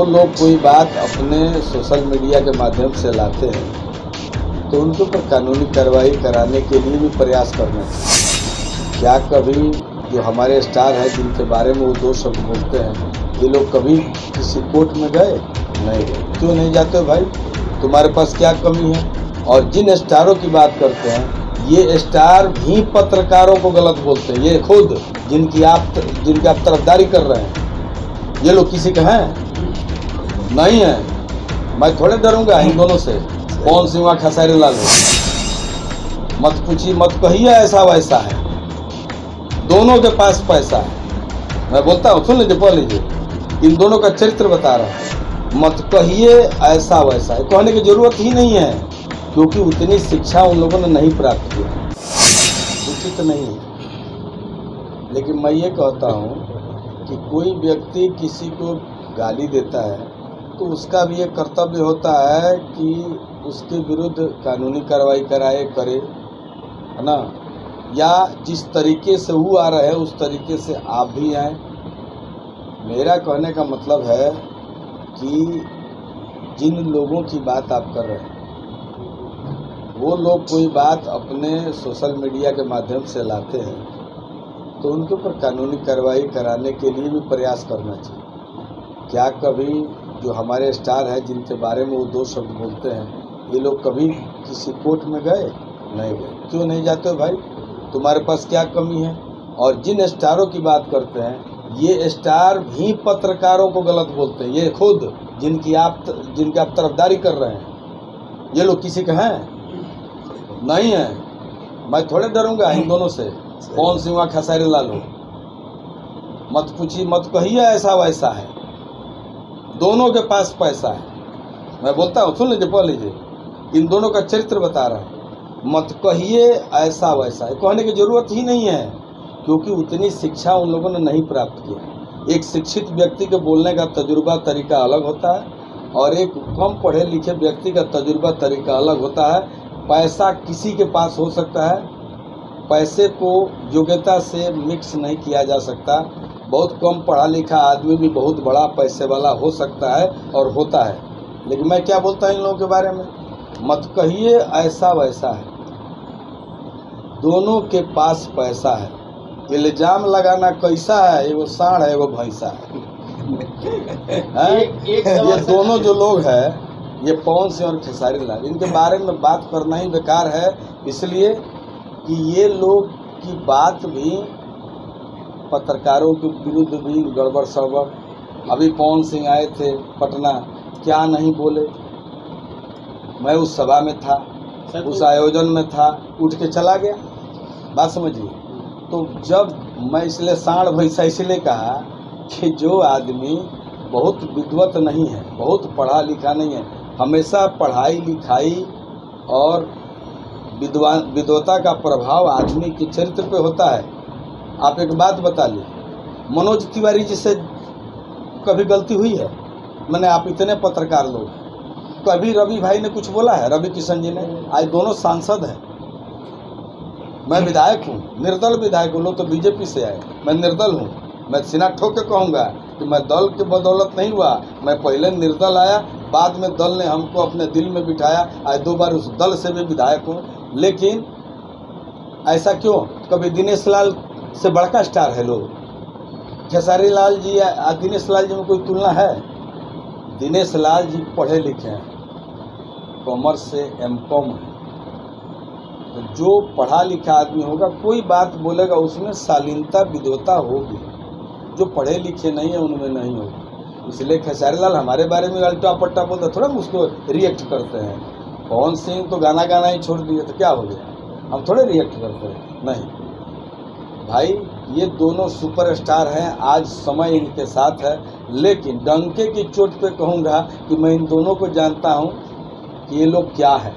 वो लोग कोई बात अपने सोशल मीडिया के माध्यम से लाते हैं तो उनके ऊपर कानूनी कार्रवाई कराने के लिए भी प्रयास करना चाहिए। क्या कभी जो हमारे स्टार हैं जिनके बारे में वो दो शब्द बोलते हैं, ये लोग कभी किसी कोर्ट में गए? नहीं गए। क्यों नहीं जाते भाई? तुम्हारे पास क्या कमी है? और जिन स्टारों की बात करते हैं, ये स्टार भी पत्रकारों को गलत बोलते हैं। ये खुद जिनकी आप तरफदारी कर रहे हैं, ये लोग किसी का हैं? नहीं है। मैं थोड़े डरूंगा इन दोनों से। कौन सिंह खेसारी लाल हो, मत पूछिए, मत कहिए ऐसा वैसा है। दोनों के पास पैसा है। मैं बोलता हूँ, सुन लीजिए, पढ़ लीजिए, इन दोनों का चरित्र बता रहा हूँ। मत कहिए ऐसा वैसा है, कहने की जरूरत ही नहीं है, क्योंकि उतनी शिक्षा उन लोगों ने नहीं प्राप्त की, उचित नहीं है। लेकिन मैं ये कहता हूँ कि कोई व्यक्ति किसी को गाली देता है तो उसका भी एक कर्तव्य होता है कि उसके विरुद्ध कानूनी कार्रवाई करे, है ना? या जिस तरीके से वो आ रहे हैं उस तरीके से आप भी आए। मेरा कहने का मतलब है कि जिन लोगों की बात आप कर रहे हैं, वो लोग कोई बात अपने सोशल मीडिया के माध्यम से लाते हैं तो उनके ऊपर कानूनी कार्रवाई कराने के लिए भी प्रयास करना चाहिए। क्या कभी जो हमारे स्टार हैं जिनके बारे में वो दो शब्द बोलते हैं, ये लोग कभी किसी कोर्ट में गए? नहीं गए। क्यों नहीं जाते भाई? तुम्हारे पास क्या कमी है? और जिन स्टारों की बात करते हैं, ये स्टार भी पत्रकारों को गलत बोलते हैं। ये खुद जिनकी आप तरफदारी कर रहे हैं, ये लोग किसी का हैं? नहीं है। मैं थोड़े डरूंगा इन दोनों से। कौन सिंह खेसारी लाल हो, मत पूछिए, मत कहिए ऐसा वैसा है। दोनों के पास पैसा है। मैं बोलता हूँ, सुन लीजिए, पढ़ लीजिए, इन दोनों का चरित्र बता रहा हूँ। मत कहिए ऐसा वैसा है, कहने की जरूरत ही नहीं है, क्योंकि उतनी शिक्षा उन लोगों ने नहीं प्राप्त की। एक शिक्षित व्यक्ति के बोलने का तजुर्बा तरीका अलग होता है और एक कम पढ़े लिखे व्यक्ति का तजुर्बा तरीका अलग होता है। पैसा किसी के पास हो सकता है, पैसे को योग्यता से मिक्स नहीं किया जा सकता। बहुत कम पढ़ा लिखा आदमी भी बहुत बड़ा पैसे वाला हो सकता है और होता है। लेकिन मैं क्या बोलता हूँ इन लोगों के बारे में? मत कहिए ऐसा वैसा है। दोनों के पास पैसा है। इल्जाम लगाना कैसा है? एगो सांड है, एगो भैंसा है। ये दोनों जो लोग हैं, ये पवन सिंह और खेसारी लाल, इनके बारे में बात करना ही बेकार है, इसलिए कि ये लोग की बात भी पत्रकारों के विरुद्ध भी गड़बड़ सड़बड़। अभी पवन सिंह आए थे पटना, क्या नहीं बोले। मैं उस सभा में था, उस आयोजन में था, उठ के चला गया। बात समझिए। तो जब मैं इसलिए सांड भैंसा इसलिए कहा कि जो आदमी बहुत विद्वत नहीं है, बहुत पढ़ा लिखा नहीं है, हमेशा पढ़ाई लिखाई और विद्वता का प्रभाव आदमी के चरित्र पे होता है। आप एक बात बता ली, मनोज तिवारी जी से कभी गलती हुई है? मैंने, आप इतने पत्रकार लोग, कभी रवि भाई ने कुछ बोला है? रवि किशन जी ने? आज दोनों सांसद हैं। मैं विधायक हूँ, निर्दल विधायक हूँ। लोग तो बीजेपी से आए, मैं निर्दल हूँ। मैं सीना ठोक के कहूँगा कि मैं दल के बदौलत नहीं हुआ। मैं पहले निर्दल आया, बाद में दल ने हमको अपने दिल में बिठाया। आज 2 बार उस दल से भी विधायक हूँ। लेकिन ऐसा क्यों? कभी दिनेश लाल से बड़का स्टार है लोग। खेसारी लाल जी या दिनेश लाल जी में कोई तुलना है? दिनेश लाल जी पढ़े लिखे हैं, कॉमर्स से M.Com है। तो जो पढ़ा लिखा आदमी होगा, कोई बात बोलेगा उसमें शालीनता विद्वता होगी। जो पढ़े लिखे नहीं है उनमें नहीं होगी। इसलिए खेसारी लाल हमारे बारे में अल्टा पट्टा बोलते, थोड़ा हम उसको रिएक्ट करते हैं। पवन सिंह तो गाना गाना ही छोड़ दिए, तो क्या हो गया? हम थोड़े रिएक्ट करते हैं। नहीं भाई, ये दोनों सुपरस्टार हैं। आज समय इनके साथ है, लेकिन डंके की चोट पे कहूँगा कि मैं इन दोनों को जानता हूँ कि ये लोग क्या है।